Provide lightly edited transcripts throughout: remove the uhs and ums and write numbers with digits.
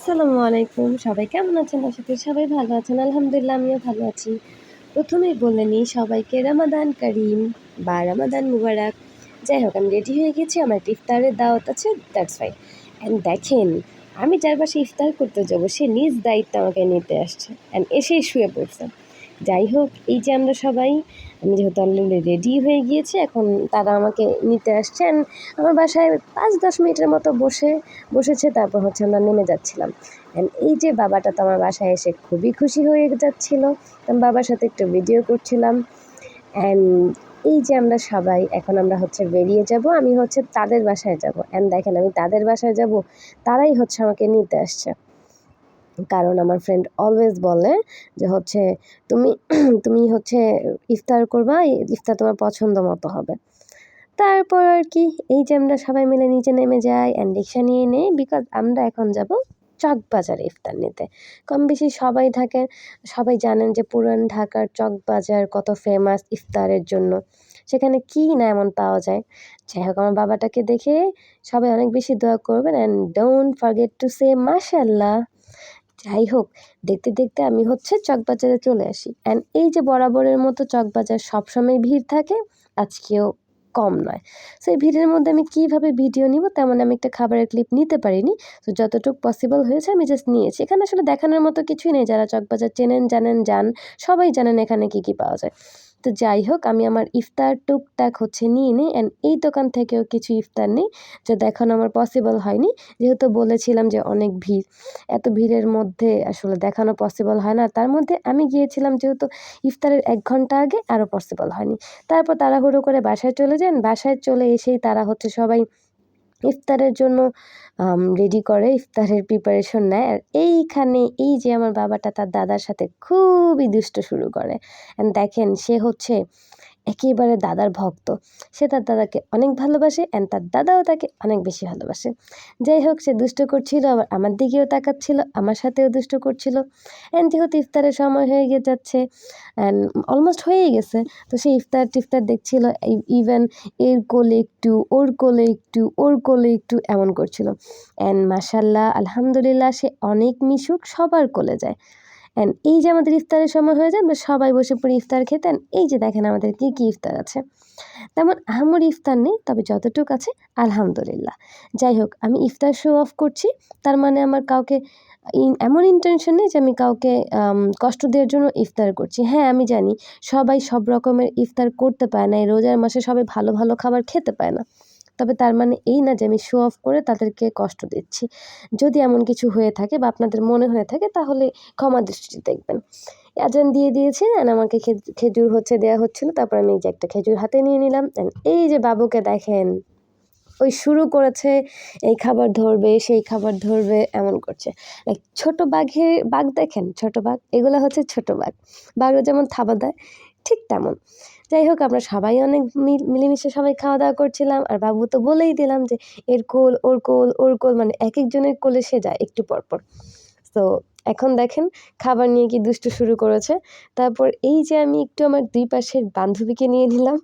আসসালামু আলাইকুম। সবাই কেমন আছেন? আশা করি সবাই ভালো আছেন। আলহামদুলিল্লাহ আমিও ভালো আছি। প্রথমেই বলে নিই সবাইকে রমাদান কারিম বা রমাদান মুবারক। যাই হোক আমি রেডি হয়ে গেছি। আমার একটা ইফতারের দাওয়াত আছে, দ্যাটস ফাইন। অ্যান্ড দেখেন আমি যার বাসায় ইফতার করতে যাবো সে নিজ দায়িত্ব আমাকে নিতে আসছে অ্যান্ড এসেই শুয়ে পড়ছে। যাই হোক এই যে আমরা সবাই আমি যেহেতু অলরেডি রেডি হয়ে গিয়েছি এখন তারা আমাকে নিতে আসছে অ্যান্ড আমার বাসায় ৫-১০ মিনিটের মতো বসেছে তারপর হচ্ছে আমরা নেমে যাচ্ছিলাম। অ্যান্ড এই যে বাবাটা তো আমার বাসায় এসে খুবই খুশি হয়ে যাচ্ছিল। আমি বাবার সাথে একটু ভিডিও করছিলাম অ্যান্ড এই যে আমরা সবাই এখন আমরা হচ্ছে বেরিয়ে যাব। আমি হচ্ছে তাদের বাসায় যাব অ্যান্ড দেখেন আমি তাদের বাসায় যাব তারাই হচ্ছে আমাকে নিতে আসছে। কারণ আমার ফ্রেন্ড অলওয়েজ বলে যে হচ্ছে তুমি তুমি হচ্ছে ইফতার করবা, ইফতার তোমার পছন্দ মতো হবে। তারপর আর কি এই যে আমরা সবাই মিলে নিচে নেমে যাই অ্যান্ড রিক্সা নিয়ে নেই বিকজ আমরা এখন যাব চকবাজারে ইফতার নিতে। কম বেশি সবাই জানেন যে পুরান ঢাকার চকবাজার কত ফেমাস ইফতারের জন্য। সেখানে কি না এমন পাওয়া যায়। যাই হোক আমার বাবাটাকে দেখে সবাই অনেক বেশি দোয়া করবেন and don't forget to say মাশাআল্লাহ। যাই হোক দেখতে দেখতে আমি হচ্ছে চকবাজারে চলে আসি অ্যান্ড এই যে বরাবরের মতো চকবাজার সবসময় ভিড় থাকে, আজকেও কম নয়। সো এই ভিড়ের মধ্যে আমি কীভাবে ভিডিও নিব তেমন আমি একটা খাবারের ক্লিপ নিতে পারিনি। তো যতটুকু পসিবল হয়েছে আমি জাস্ট নিয়েছি। এখানে আসলে দেখানোর মতো কিছুই নেই, যারা চকবাজার চেনেন জানেন সবাই জানেন এখানে কী কী পাওয়া যায়। তো যাই হোক আমি আমার ইফতার টুকটাক হচ্ছে নিয়ে নিই অ্যান্ড এই দোকান থেকেও কিছু ইফতার নিই, যা দেখানো আমার পসিবল হয়নি যেহেতু বলেছিলাম যে অনেক ভিড়। এত ভিড়ের মধ্যে আসলে দেখানো পসিবল হয় না। তার মধ্যে আমি গিয়েছিলাম যেহেতু ইফতারের ১ ঘন্টা আগে, আরও পসিবল হয়নি। তারপর তাড়াহুড়ো করে বাসায় চলে যান। বাসায় চলে এসেই তারা হচ্ছে সবাই ইফতারের জন্য রেডি করে, ইফতারের প্রিপারেশন নেয়। আর এইখানে এই যে আমার বাবাটা তার দাদার সাথে খুবই দুষ্ট শুরু করে। অ্যান্ড দেখেন সে হচ্ছে একেবারে দাদার ভক্ত। সে তার দাদাকে অনেক ভালোবাসে অ্যান্ড তার দাদাও তাকে অনেক বেশি ভালোবাসে। যাই হোক সে দুষ্ট করছিল, আবার আমার দিকেও তাকাচ্ছিল, আমার সাথেও দুষ্ট করছিল। অ্যান্ড যেহেতু ইফতারের সময় হয়ে যাচ্ছে অ্যান্ড অলমোস্ট হয়েই গেছে, তো সে ইফতার দেখছিল। ইভেন এর কোলে একটু, ওর কোলে একটু, ওর কোলে একটু এমন করছিল। অ্যান্ড মাশাআল্লাহ আলহামদুলিল্লাহ সে অনেক মিশুক, সবার কোলে যায়। অ্যান্ড এই যে আমাদের ইফতারের সময় হয়ে যায় আমরা সবাই বসে পড়ি ইফতার খেতে। অ্যান্ড এই যে দেখেন আমাদের কী কী ইফতার আছে। তেমন আহামরি ইফতার নেই, তবে যতটুকু আছে আলহামদুলিল্লাহ। যাই হোক আমি ইফতার শো অফ করছি, তার মানে আমার কাউকে এমন ইন্টেনশন নেই যে আমি কাউকে কষ্ট দেওয়ার জন্য ইফতার করছি। হ্যাঁ আমি জানি সবাই সব রকমের ইফতার করতে পারে না, এই রোজার মাসে সবাই ভালো ভালো খাবার খেতে পায় না। তবে তার মানে এই না যে আমি শো অফ করে তাদেরকে কষ্ট দিচ্ছি। যদি এমন কিছু হয়ে থাকে বা আপনাদের মনে হয়ে থাকে তাহলে ক্ষমা দৃষ্টিতে দেখবেন। আজান দিয়ে দিয়েছে অ্যান্ড আমাকে খেজুর হচ্ছে দেওয়া হচ্ছিলো। তারপর আমি এই যে একটা খেজুর হাতে নিয়ে নিলাম অ্যান্ড এই যে বাবুকে দেখেন ওই শুরু করেছে এই খাবার ধরবে, সেই খাবার ধরবে এমন করছে। লাইক ছোট বাঘ দেখেন, ছোট বাঘ এগুলো হচ্ছে ছোট বাঘ। বাঘরা যেমন থাবা দেয় ঠিক তেমন। যাই হোক আমরা সবাই অনেক মিলেমিশে সবাই খাওয়া দাওয়া করছিলাম। আর বাবু তো বলেই দিলাম যে এর কোল, ওর কোল, ওর কোল, মানে একেকজনের কোলে সে যায় একটু পরপর। তো এখন দেখেন খাবার নিয়ে কি দুষ্টু শুরু করেছে। তারপর এই যে আমি একটু আমার ২ পাশের বান্ধবীকে নিয়ে নিলাম।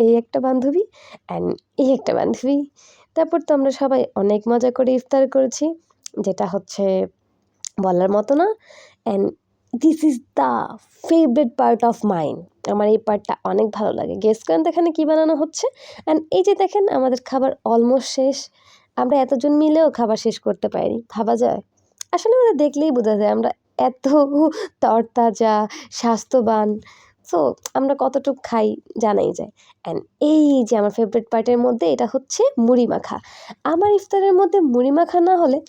এই একটা বান্ধবী অ্যান্ড এই একটা বান্ধবী। তারপর তো আমরা সবাই অনেক মজা করে ইফতার করেছি, যেটা হচ্ছে বলার মতো না। And this is the favourite part of mine. আমার এই পার্টটা অনেক ভালো লাগে। গেস করেন তো এখানে কী বানানো হচ্ছে। অ্যান্ড এই যে দেখেন আমাদের খাবার অলমোস্ট শেষ। আমরা এতজন মিলেও খাবার শেষ করতে পারিনি, ভাবা যায়? আসলে আমাদের দেখলেই বোঝা যায় আমরা এত তরতাজা, স্বাস্থ্যবান। সো আমরা কতটুক খাই জানাই যায়। অ্যান্ড এই যে আমার ফেভারিট পার্টের মধ্যে এটা হচ্ছে মুড়ি মাখা। আমার ইফতারের মধ্যে মুড়ি মাখা না হলে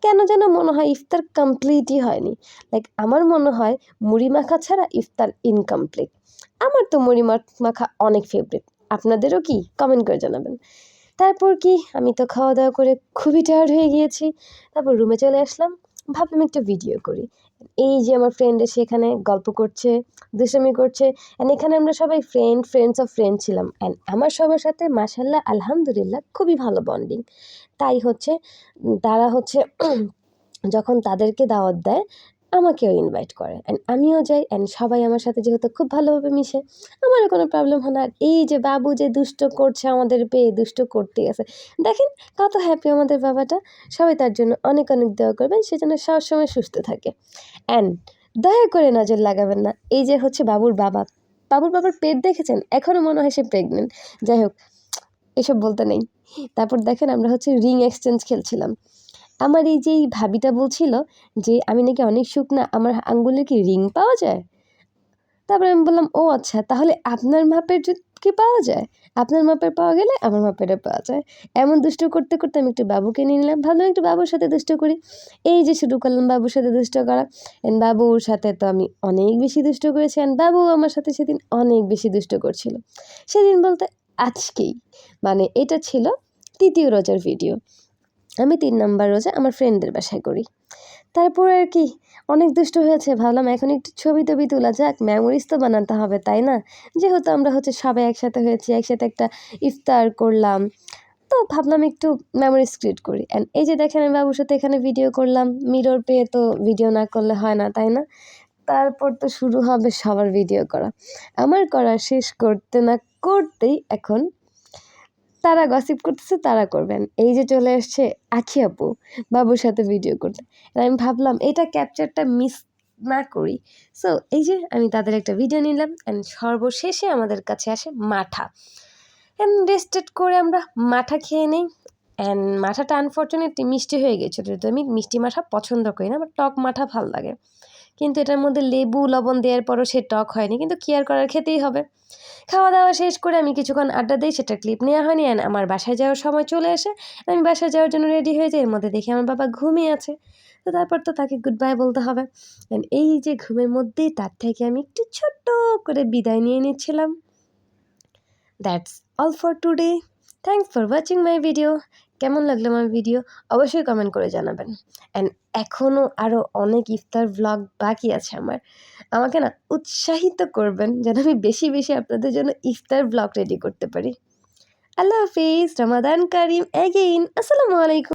কেন যেন মনে হয় ইফতার কমপ্লিটই হয়নি। লাইক আমার মনে হয় মুড়ি মাখা ছাড়া ইফতার ইনকমপ্লিট। আমার তো মুড়ি মাখা অনেক ফেভারিট। আপনাদেরও কি? কমেন্ট করে জানাবেন। তারপর কি আমি তো খাওয়া দাওয়া করে খুবই টায়ার্ড হয়ে গিয়েছি। তারপর রুমে চলে আসলাম। ভাবলাম একটা ভিডিও করি। এই যে আমার ফ্রেন্ড এসে এখানে গল্প করছে, দুষ্টামি করছে। অ্যান্ড এখানে আমরা সবাই ফ্রেন্ডস অফ ফ্রেন্ড ছিলাম। অ্যান্ড আমার সবার সাথে মাশাআল্লাহ আলহামদুলিল্লাহ খুবই ভালো বন্ডিং। তাই হচ্ছে তারা হচ্ছে যখন তাদেরকে দাওয়াত দেয় আমাকেও ইনভাইট করে অ্যান্ড আমিও যাই অ্যান্ড সবাই আমার সাথে যেহেতু খুব ভালোভাবে মিশে, আমারও কোনো প্রবলেম হয় না। আর এই যে বাবু যে দুষ্ট করছে আমাদের পেয়ে, দুষ্ট করতেই আছে, দেখেন কত হ্যাপি আমাদের বাবাটা। সবাই তার জন্য অনেক অনেক দোয়া করবেন, সে যেন সবসময় সুস্থ থাকে। অ্যান্ড দয়া করে নজর লাগাবেন না, এই যে হচ্ছে বাবুর বাবা, বাবুর বাবার পেট দেখেছেন, এখনও মনে হয় সে প্রেগনেন্ট। যাই হোক, এসব বলতে নেই। তারপর দেখেন আমরা হচ্ছে রিং এক্সচেঞ্জ খেলছিলাম। আমার এই যে এই ভাবিটা বলছিল যে আমি নাকি অনেক শুকনা, আমার আঙ্গুলে কি রিং পাওয়া যায়? তারপরে আমি বললাম, ও আচ্ছা, তাহলে আপনার মাপের কি পাওয়া যায়? আপনার মাপের পাওয়া গেলে আমার মাপেরও পাওয়া যায়। এমন দুষ্টু করতে করতে আমি একটু বাবুকে নিয়ে নিলাম, ভাবলাম একটু বাবুর সাথে দুষ্ট করি। এই যে শুরু করলাম বাবুর সাথে দুষ্ট করা। অ্যান্ড বাবুর সাথে তো আমি অনেক বেশি দুষ্ট করেছি, অ্যান্ড বাবু আমার সাথে সেদিন অনেক বেশি দুষ্ট করছিল। সেদিন বলতে আজকেই, মানে এটা ছিল ৩য় রোজার ভিডিও। আমি ৩ নাম্বার রোজা আমার ফ্রেন্ডদের বাসায় করি। তারপর আর কি অনেক দুষ্ট হয়েছে, ভাবলাম এখন একটু ছবি-টবি তোলা যাক, মেমোরিজ তো বানাতে হবে, তাই না? যেহেতু আমরা হচ্ছে সবাই একসাথে হয়েছি, একসাথে একটা ইফতার করলাম, তো ভাবলাম একটু মেমোরিজ ক্রিয়েট করি। অ্যান্ড এই যে দেখেন আমি বাবুর সাথে এখানে ভিডিও করলাম, মিরর পেয়ে তো ভিডিও না করলে হয় না, তাই না? তারপর তো শুরু হবে সবার ভিডিও করা। আমার করা শেষ করতে না করতেই এখন তারা গসিপ করতেছে, তারা করবেন। এই যে চলে আসছে আখি আপু বাবুর সাথে ভিডিও করতে। আর আমি ভাবলাম এটা ক্যাপচারটা মিস না করি। সো এই যে আমি তাদের একটা ভিডিও নিলাম অ্যান্ড সর্বশেষে আমাদের কাছে আসে মাঠা। অ্যান্ড রেস্টেড করে আমরা মাঠা খেয়ে নেই। অ্যান্ড মাঠাটা আনফর্চুনেটলি মিষ্টি হয়ে গেছিলো, যেহেতু আমি মিষ্টি মাঠা পছন্দ করি না, আমার টক মাঠা ভাল লাগে। কিন্তু এটার মধ্যে লেবু লবণ দেওয়ার পরও সে টক হয়নি, কিন্তু কি আর করার, খেতেই হবে। খাওয়া দাওয়া শেষ করে আমি কিছুক্ষণ আড্ডা দিই, সেটার ক্লিপ নেওয়া হয়নি। অ্যান্ড আমার বাসায় যাওয়ার সময় চলে আসে, আমি বাসায় যাওয়ার জন্য রেডি হয়ে যাই, এর মধ্যে দেখি আমার বাবা ঘুমিয়ে আছে। তো তারপর তো তাকে গুড বাই বলতে হবে। অ্যান্ড এই যে ঘুমের মধ্যেই তার থেকে আমি একটু ছোট্ট করে বিদায় নিয়ে নিচ্ছিলাম। That's all for today. Thanks for watching my video. কেমন লাগলো আমার ভিডিও অবশ্যই কমেন্ট করে জানাবেন। অ্যান্ড এখনও আরও অনেক ইফতার ভ্লগ বাকি আছে আমার। আমাকে না উৎসাহিত করবেন যেন আমি বেশি বেশি আপনাদের জন্য ইফতার ভ্লগ রেডি করতে পারি। আল্লাহ হাফিজ, রমাদান কারিম এগেইন। আসসালামু আলাইকুম।